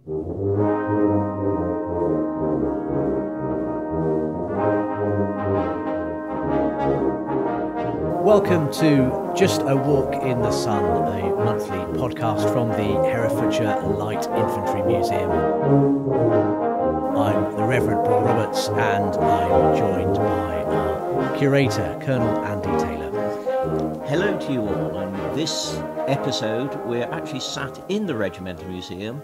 Welcome to Just a Walk in the Sun, a monthly podcast from the Herefordshire Light Infantry Museum. I'm the Reverend Paul Roberts, and I'm joined by our curator, Colonel Andy Taylor. Hello to you all. On this episode, we're actually sat in the Regimental Museum.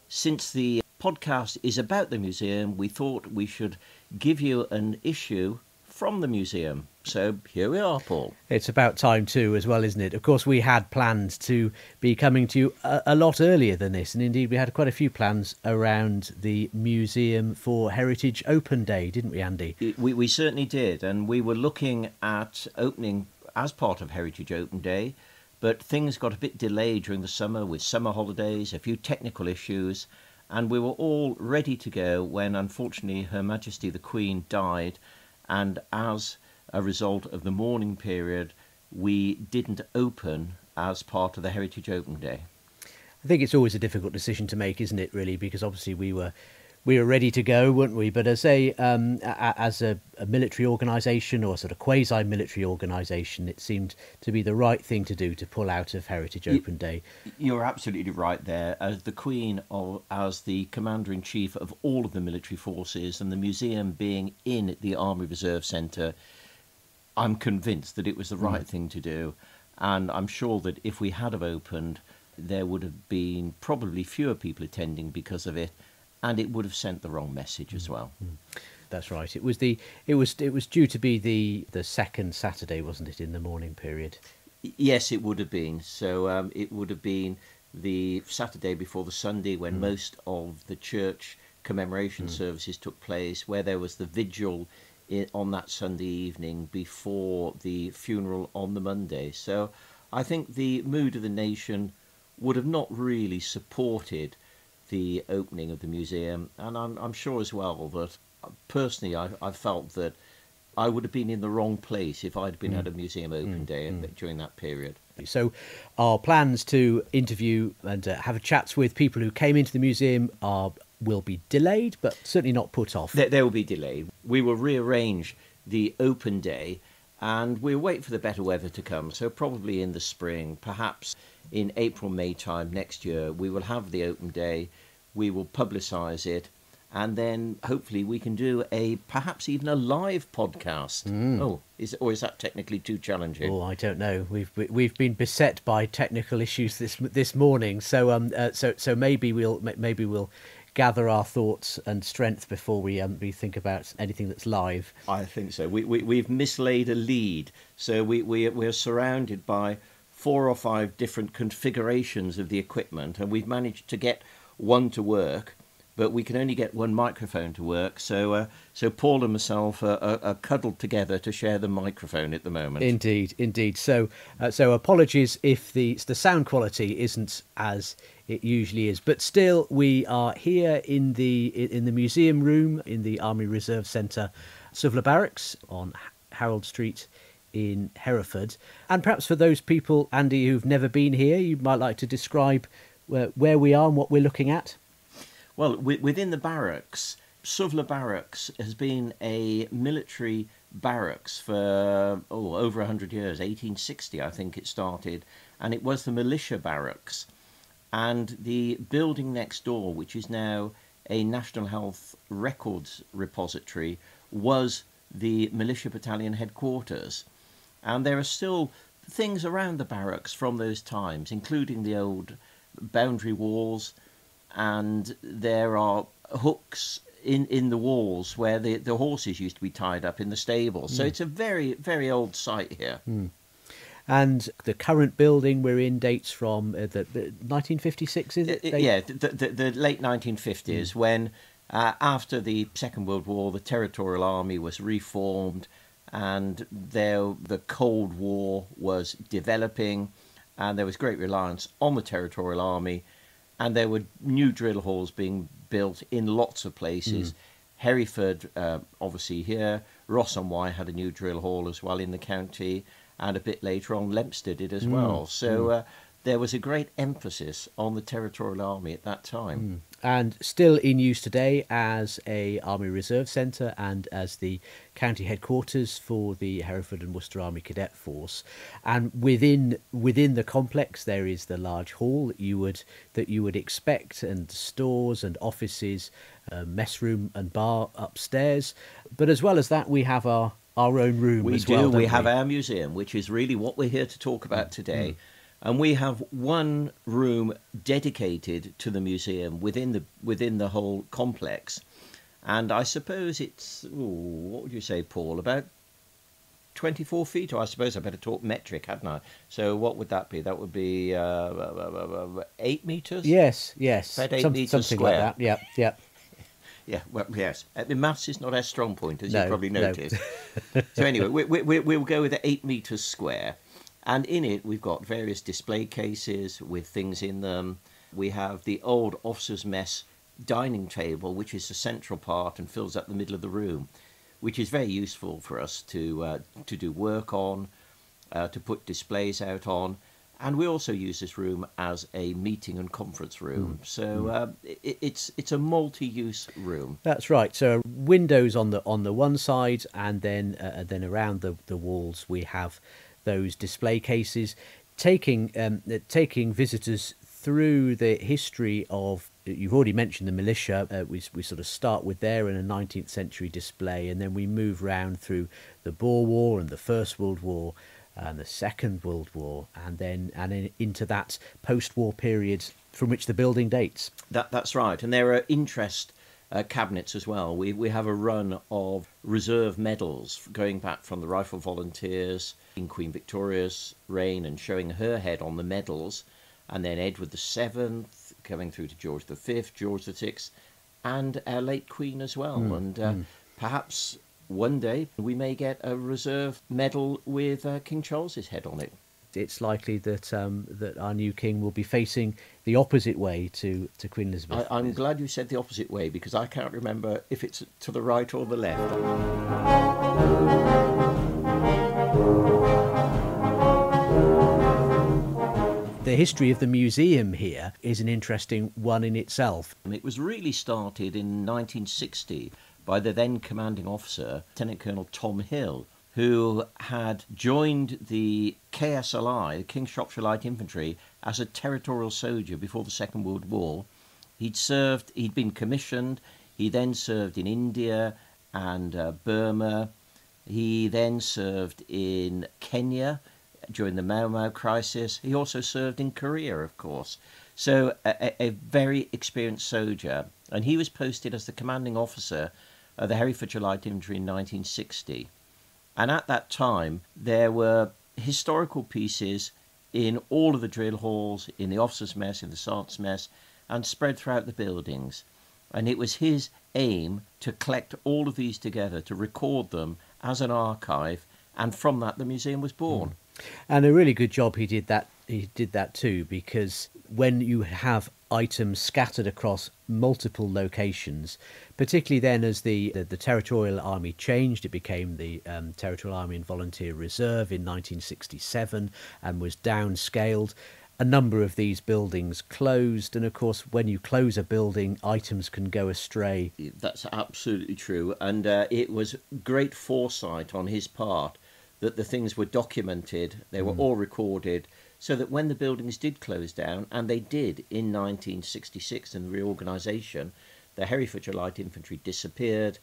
Since the podcast is about the museum, we thought we should give you an issue from the museum. So here we are, Paul. It's about time too, as well, isn't it? Of course, we had plans to be coming to you a lot earlier than this, and indeed we had quite a few plans around the museum for Heritage Open Day, didn't we, Andy? We certainly did, and we were looking at opening as part of Heritage Open Day, but things got a bit delayed during the summer with summer holidays, a few technical issues, and we were all ready to go when, unfortunately, Her Majesty the Queen died, and as a result of the mourning period, we didn't open as part of the Heritage Open Day. I think it's always a difficult decision to make, isn't it, really? Because obviously we were ready to go, weren't we? But as a military organisation, or a sort of quasi-military organisation, it seemed to be the right thing to do, to pull out of Heritage Open Day. You're absolutely right there. As the Queen, as the Commander-in-Chief of all of the military forces, and the museum being in the Army Reserve Centre, I'm convinced that it was the right thing to do, and I'm sure that if we had have opened, there would have been probably fewer people attending because of it, and it would have sent the wrong message as well. That's right. It was due to be the second Saturday, wasn't it, in the morning period? Yes, it would have been. So it would have been the Saturday before the Sunday when most of the church commemoration services took place, where there was the vigil on that Sunday evening before the funeral on the Monday. So I think the mood of the nation would have not really supported the opening of the museum, and I'm sure as well that personally I felt that I would have been in the wrong place if I'd been at a museum open day during that period. So our plans to interview and have chats with people who came into the museum will be delayed, but certainly not put off. They will be delayed. We will rearrange the open day, and we'll wait for the better weather to come. So probably in the spring, perhaps in April, May time next year, we will have the open day. We will publicise it, and then hopefully we can do perhaps even a live podcast. Is that technically too challenging? Oh, I don't know. We've been beset by technical issues this morning, so maybe we'll gather our thoughts and strength before we think about anything that's live. I think so. We've mislaid a lead, so we're surrounded by 4 or 5 different configurations of the equipment, and we've managed to get one to work, but we can only get one microphone to work. So Paul and myself are cuddled together to share the microphone at the moment. Indeed. So apologies if the sound quality isn't as it usually is, but still we are here in the museum room in the Army Reserve Centre, Suvla Barracks on Harold Street in Hereford. And perhaps for those people, Andy, who've never been here, you might like to describe where we are and what we're looking at. Well, within the barracks, Suvla Barracks has been a military barracks for over 100 years. 1860, I think it started, and it was the militia barracks. And the building next door, which is now a National Health Records repository, was the militia battalion headquarters. And there are still things around the barracks from those times, including the old boundary walls, and there are hooks in the walls where the horses used to be tied up in the stables. So it's a very, very old site here. And the current building we're in dates from the 1956, is it? Yeah, the late 1950s, when after the Second World War, the Territorial Army was reformed, and the Cold War was developing, and there was great reliance on the Territorial Army, and there were new drill halls being built in lots of places. Hereford, obviously here, Ross-on-Wye had a new drill hall as well in the county, and a bit later on Leicester did as well. So there was a great emphasis on the Territorial Army at that time. and still in use today as a Army Reserve Centre and as the county headquarters for the Hereford and Worcester Army Cadet Force. And within the complex there is the large hall that you would expect, and stores and offices, mess room and bar upstairs. But as well as that, we have our own room. We as do. well, We have our museum, which is really what we're here to talk about today. And we have one room dedicated to the museum within the whole complex. And I suppose it's, what would you say, Paul, about 24 feet? Or I suppose I better talk metric, hadn't I? So what would that be? That would be 8 metres? Yes. About 8 metres something square. like that. Yeah. Yeah, well, yes. Maths is not our strong point, as you No, probably no. noticed. So anyway, we'll go with 8 metres square. And in it, we've got various display cases with things in them. We have the old officers' mess dining table, which is the central part and fills up the middle of the room, which is very useful for us to do work on, to put displays out on. And we also use this room as a meeting and conference room. So it's a multi-use room. That's right. So windows on the one side, and then around the walls we have those display cases, taking visitors through the history of. You've already mentioned the militia. We sort of start with there in a 19th century display, and then we move round through the Boer War and the First World War and the Second World War, and then into that post-war period from which the building dates. That's right, and there are interest cabinets as well. We have a run of reserve medals going back from the Rifle Volunteers in Queen Victoria's reign and showing her head on the medals, and then Edward VII coming through to George V, George VI, and our late Queen as well. Perhaps one day we may get a reserve medal with King Charles's head on it. It's likely that our new king will be facing the opposite way to Queen Elizabeth. I'm glad you said the opposite way, because I can't remember if it's to the right or the left. The history of the museum here is an interesting one in itself. It was really started in 1960 by the then commanding officer, Lieutenant Colonel Tom Hill, who had joined the KSLI, the King's Shropshire Light Infantry, as a territorial soldier before the Second World War. He'd been commissioned, he then served in India and Burma. He then served in Kenya during the Mau Mau crisis. He also served in Korea, of course. So a very experienced soldier. And he was posted as the commanding officer of the Herefordshire Light Infantry in 1960. And at that time, there were historical pieces in all of the drill halls, in the officers' mess, in the sergeant's mess, and spread throughout the buildings. And it was his aim to collect all of these together, to record them as an archive, and from that the museum was born. And a really good job he did that too, because when you have items scattered across multiple locations, particularly then as the Territorial Army changed, it became the Territorial Army and Volunteer Reserve in 1967 and was downscaled. A number of these buildings closed, and of course when you close a building, items can go astray. That's absolutely true, and it was great foresight on his part that the things were documented, they were all recorded, so that when the buildings did close down, and they did in 1966 in the reorganisation, the Herefordshire Light Infantry disappeared,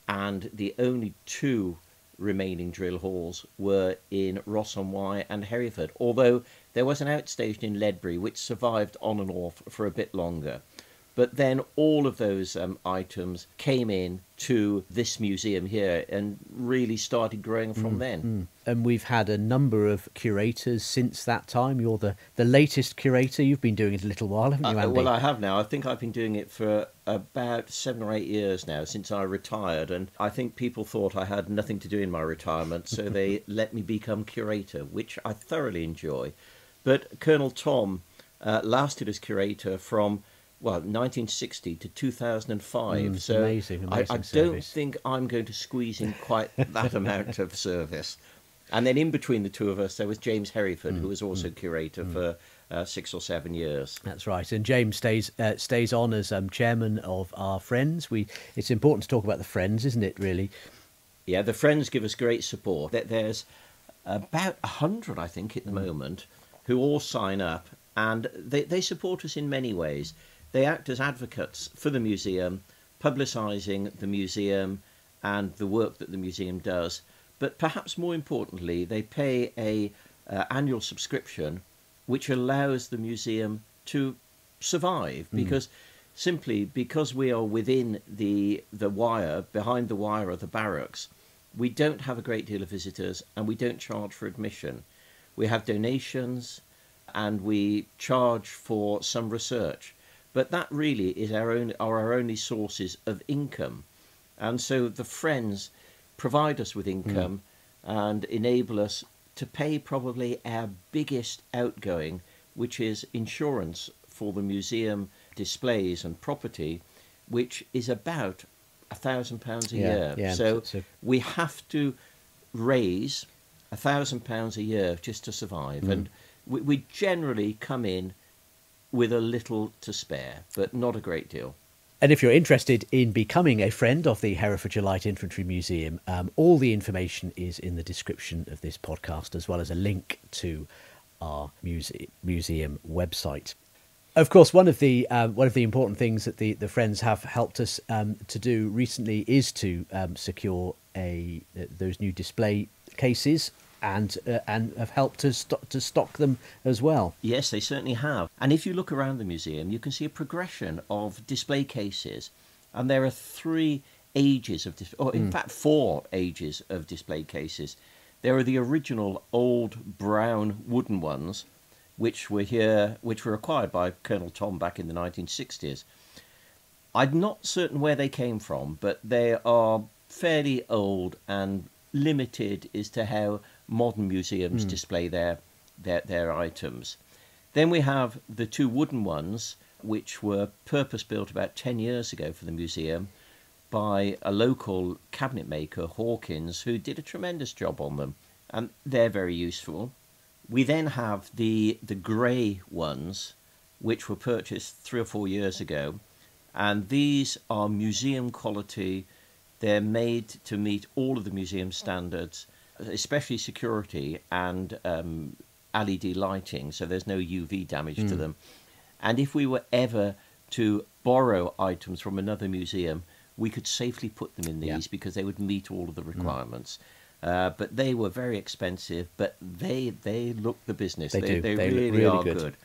and the only two remaining drill halls were in Ross-on-Wye and Hereford, although there was an outstation in Ledbury which survived on and off for a bit longer. But then all of those items came in to this museum here and really started growing from then. And we've had a number of curators since that time. You're the latest curator. You've been doing it a little while, haven't you, Andy? Well, I have now. I think I've been doing it for about 7 or 8 years now, since I retired. And I think people thought I had nothing to do in my retirement, so they let me become curator, which I thoroughly enjoy. But Colonel Tom lasted as curator from 1960 to 2005. So amazing I service. don't think I'm going to squeeze in quite that amount of service. And then in between the two of us, there was James Hereford, who was also curator for 6 or 7 years. That's right. And James stays on as chairman of our Friends. It's important to talk about the Friends, isn't it, really? Yeah, the Friends give us great support. There's about 100, I think, at the moment, who all sign up, and they support us in many ways. They act as advocates for the museum, publicising the museum and the work that the museum does. But perhaps more importantly, they pay a annual subscription which allows the museum to survive, because we are within the wire, behind the wire of the barracks, we don't have a great deal of visitors, and we don't charge for admission. We have donations and we charge for some research, but that really is our only sources of income. And so the Friends provide us with income and enable us to pay probably our biggest outgoing, which is insurance for the museum displays and property, which is about £1,000 a year. Yeah. So we have to raise £1,000 a year just to survive, and we generally come in with a little to spare, but not a great deal. And if you're interested in becoming a friend of the Herefordshire Light Infantry Museum, all the information is in the description of this podcast, as well as a link to our museum website. Of course, one of the important things that the Friends have helped us to do recently is to secure those new display cases, and have helped to stock them as well. Yes, they certainly have. And if you look around the museum, you can see a progression of display cases, and there are 3 ages of in fact 4 ages of display cases. There are the original old brown wooden ones, which were acquired by Colonel Tom back in the 1960s. I'm not certain where they came from, but they are fairly old and limited as to how modern museums display their items. Then we have the 2 wooden ones, which were purpose-built about 10 years ago for the museum by a local cabinet maker, Hawkins, who did a tremendous job on them, and they're very useful. We then have the grey ones, which were purchased 3 or 4 years ago, and these are museum quality. They're made to meet all of the museum standards, especially security and LED lighting, so there's no UV damage to them. And if we were ever to borrow items from another museum, we could safely put them in these because they would meet all of the requirements. But they were very expensive, but they look the business. They really are good.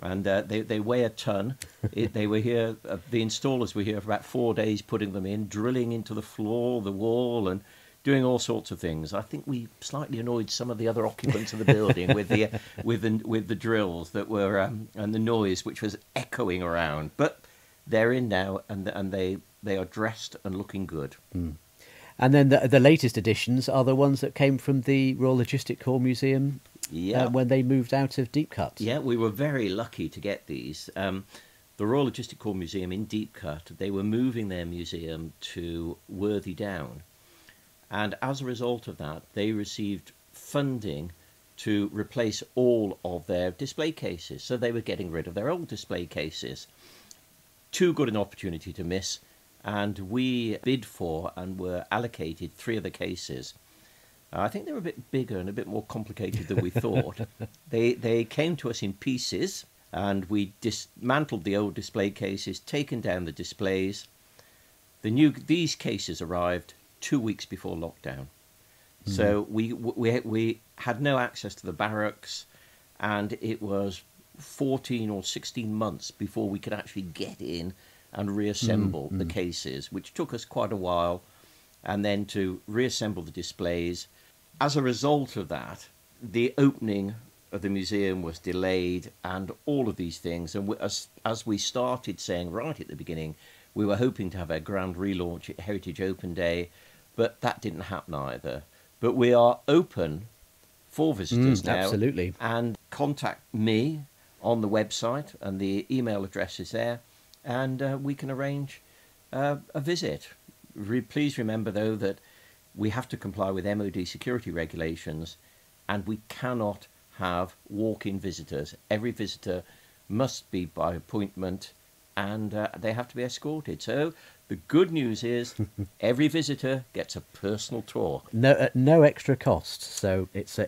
And they weigh a ton. They were here, the installers were here for about 4 days putting them in, drilling into the floor, the wall, and doing all sorts of things. I think we slightly annoyed some of the other occupants of the building with the drills that were and the noise which was echoing around. But they're in now, and they are dressed and looking good. And then the latest additions are the ones that came from the Royal Logistic Corps Museum when they moved out of Deep Cut. Yeah, we were very lucky to get these. The Royal Logistic Corps Museum in Deep Cut, they were moving their museum to Worthy Down. And as a result of that, they received funding to replace all of their display cases. So they were getting rid of their old display cases. Too good an opportunity to miss. And we bid for and were allocated 3 of the cases. I think they were a bit bigger and a bit more complicated than we thought. They came to us in pieces, and we dismantled the old display cases, taken down the displays. These cases arrived 2 weeks before lockdown. So we had no access to the barracks, and it was 14 or 16 months before we could actually get in and reassemble the cases, which took us quite a while, and then to reassemble the displays. As a result of that, the opening of the museum was delayed, and all of these things. And as we started saying right at the beginning, we were hoping to have a grand relaunch at Heritage Open Day, but that didn't happen either. But we are open for visitors now. Absolutely. And contact me on the website, and the email address is there, and we can arrange a visit. Please remember, though, that we have to comply with MOD security regulations, and we cannot have walk-in visitors. Every visitor must be by appointment, and they have to be escorted. So the good news is every visitor gets a personal tour. No extra cost. So it's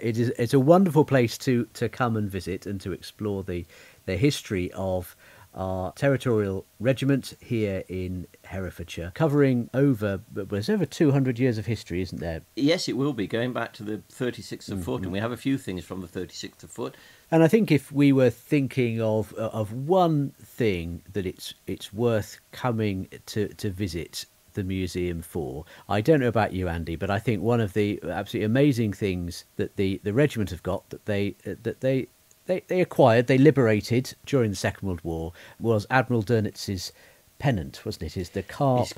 a wonderful place to come and visit and to explore the history of our territorial regiment here in Herefordshire, covering there's over 200 years of history, isn't there? Yes, it will be, going back to the 36th of Foot, and we have a few things from the 36th of Foot. And I think if we were thinking of one thing that it's worth coming to visit the museum for, I don't know about you, Andy, but I think one of the absolutely amazing things that the regiment have got that they acquired, they liberated during the Second World War, was Admiral Doenitz's pennant, wasn't it? His pennant.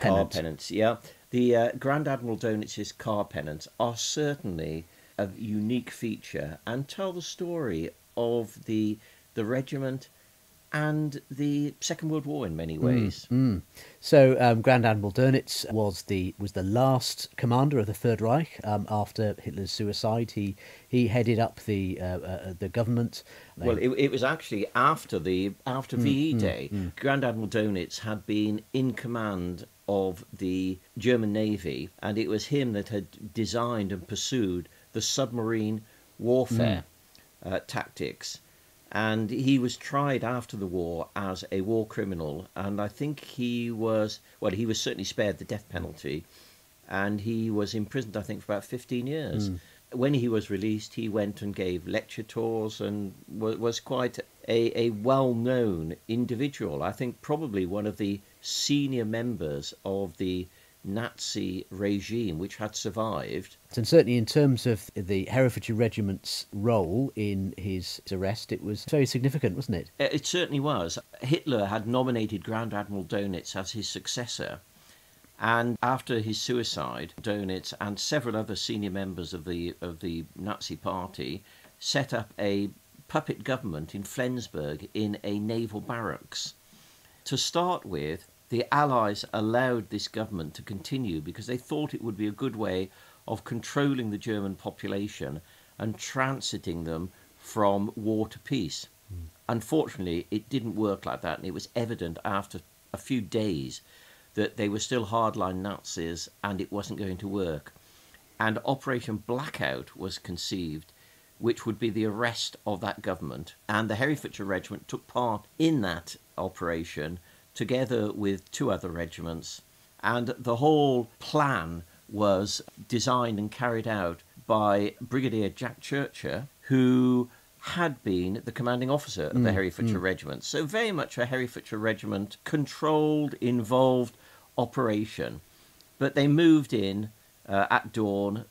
Car pennants, yeah. The Grand Admiral Doenitz's car pennants are certainly a unique feature and tell the story of the regiment and the Second World War in many ways. So Grand Admiral Doenitz was the last commander of the Third Reich. After Hitler's suicide, he headed up the government. Well, it was actually after VE Day. Grand Admiral Doenitz had been in command of the German Navy, and it was him that had designed and pursued the submarine warfare tactics. And he was tried after the war as a war criminal, and I think he was certainly spared the death penalty, and he was imprisoned, I think, for about 15 years. When he was released, he went and gave lecture tours and was quite a well-known individual. I think probably one of the senior members of the Nazi regime which had survived. And certainly in terms of the Herefordshire Regiment's role in his arrest, it was very significant, wasn't it? It certainly was. Hitler had nominated Grand Admiral Doenitz as his successor, and after his suicide, Doenitz and several other senior members of the Nazi party set up a puppet government in Flemsburg in a naval barracks. To start with, the Allies allowed this government to continue because they thought it would be a good way of controlling the German population and transiting them from war to peace. Unfortunately, it didn't work like that, and it was evident after a few days that they were still hardline Nazis and it wasn't going to work. And Operation Blackout was conceived, which would be the arrest of that government. And the Herefordshire Regiment took part in that operation, together with two other regiments, and the whole plan was designed and carried out by Brigadier Jack Churcher, who had been the commanding officer of the Herefordshire Regiment. So very much a Herefordshire Regiment controlled, involved operation. But they moved in at dawn.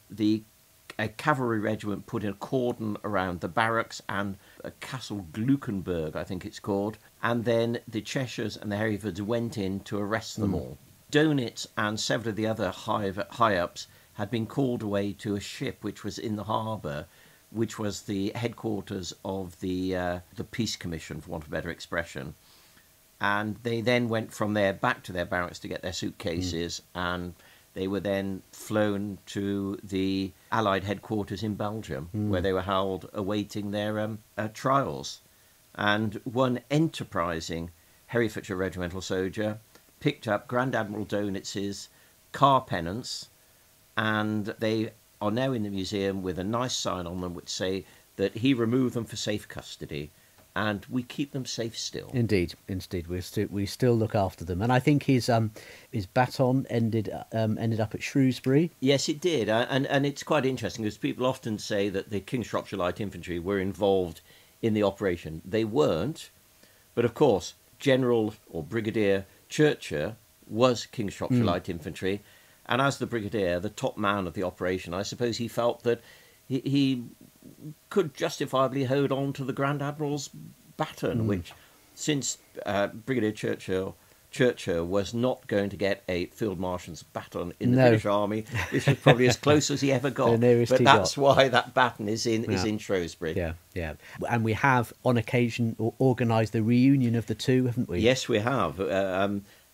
A cavalry regiment put in a cordon around the barracks and Castle Gluckenberg, I think it's called, and then the Cheshires and the Herefords went in to arrest them all. Doenitz and several of the other high-ups had been called away to a ship which was in the harbour, which was the headquarters of the Peace Commission, for want of a better expression. And they then went from there back to their barracks to get their suitcases, and they were then flown to the Allied headquarters in Belgium, where they were held awaiting their trials. And one enterprising Herefordshire Regimental soldier picked up Grand Admiral Doenitz's car pennants, and they are now in the museum with a nice sign on them which say that he removed them for safe custody, and we keep them safe still. Indeed. We still look after them, and I think his baton ended up at Shrewsbury. Yes, it did, and it's quite interesting because people often say that the King's Shropshire Light Infantry were involved in the operation. They weren't, but of course, General or Brigadier Churcher was King's Shropshire Light Infantry, and as the Brigadier, the top man of the operation, I suppose he felt that he could justifiably hold on to the Grand Admiral's baton, which, since Brigadier Churcher was not going to get a Field Marshal's baton in the British Army, this was probably as close as he ever got. But that's why that baton is in Shrewsbury. Yeah. And we have, on occasion, organised the reunion of the two, haven't we? Yes, we have.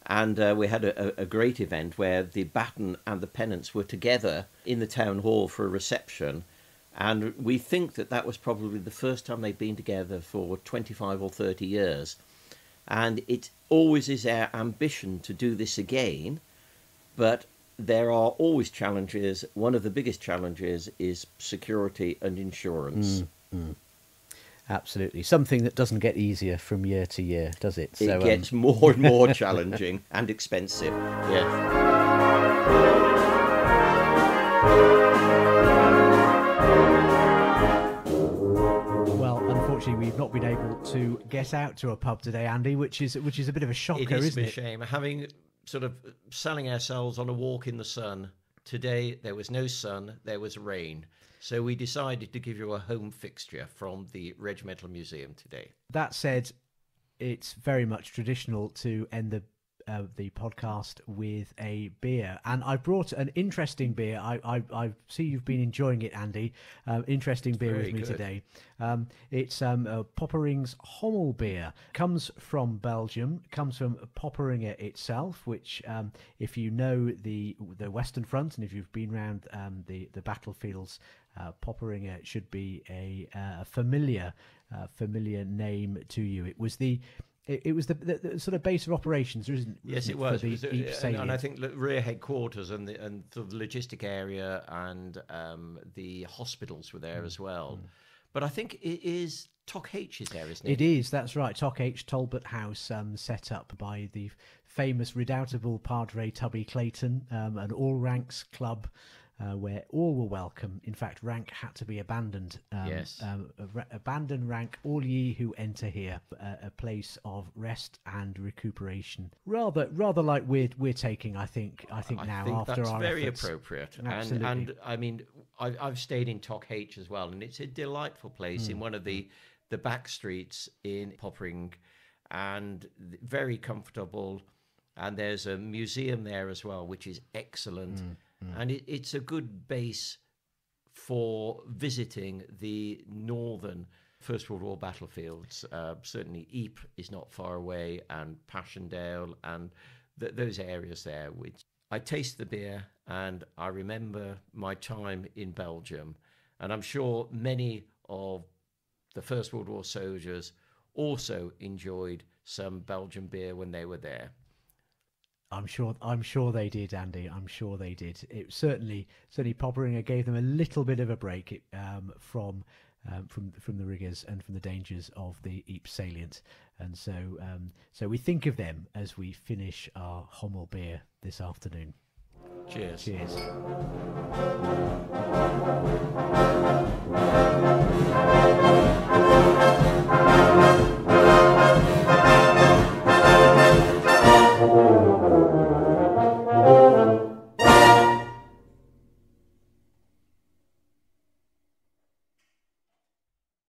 And we had a great event where the baton and the pennants were together in the town hall for a reception. And we think that that was probably the first time they've been together for 25 or 30 years. And it always is our ambition to do this again, but there are always challenges. One of the biggest challenges is security and insurance. Absolutely. Something that doesn't get easier from year to year, does it? It gets more and more challenging and expensive. Yeah. Well, unfortunately, we've not been able to get out to a pub today, Andy, which is a bit of a shocker, It is isn't a it? shame. Having sort of selling ourselves on a walk in the sun. Today, there was no sun, there was rain. So we decided to give you a home fixture from the Regimental Museum today. That said, it's very much traditional to end the podcast with a beer, and I brought an interesting beer. I see you've been enjoying it, Andy. Interesting beer with me today. It's Poperinge Hommel Bier. Comes from Belgium. Comes from Poperinge itself, which, if you know the Western Front and if you've been around the battlefields, Poperinge should be a familiar name to you. It was the sort of base of operations, isn't it? Yes, it was. For the Ypres salient. And I think the rear headquarters and the logistic area and the hospitals were there as well. But I think it is Toc H is there, isn't it? It is, that's right. Toc H, Talbot House, set up by the famous redoubtable Padre Tubby Clayton, an all-ranks club where all were welcome. In fact, rank had to be abandoned. Yes. Abandon rank, all ye who enter here. A place of rest and recuperation. Rather like we're taking, I think now after that's our very efforts. appropriate. Absolutely. And I mean, I've stayed in Toc H as well, and it's a delightful place in one of the back streets in Poperinge, and very comfortable. And there's a museum there as well, which is excellent. And it's a good base for visiting the northern First World War battlefields. Certainly Ypres is not far away, and Passchendaele, and those areas there. Which I taste the beer, and I remember my time in Belgium. And I'm sure many of the First World War soldiers also enjoyed some Belgian beer when they were there. I'm sure they did, Andy. I'm sure they did. It certainly Poperinge gave them a little bit of a break from the rigours and from the dangers of the Ypres salient, and so we think of them as we finish our Hommel Bier this afternoon. Cheers. Cheers.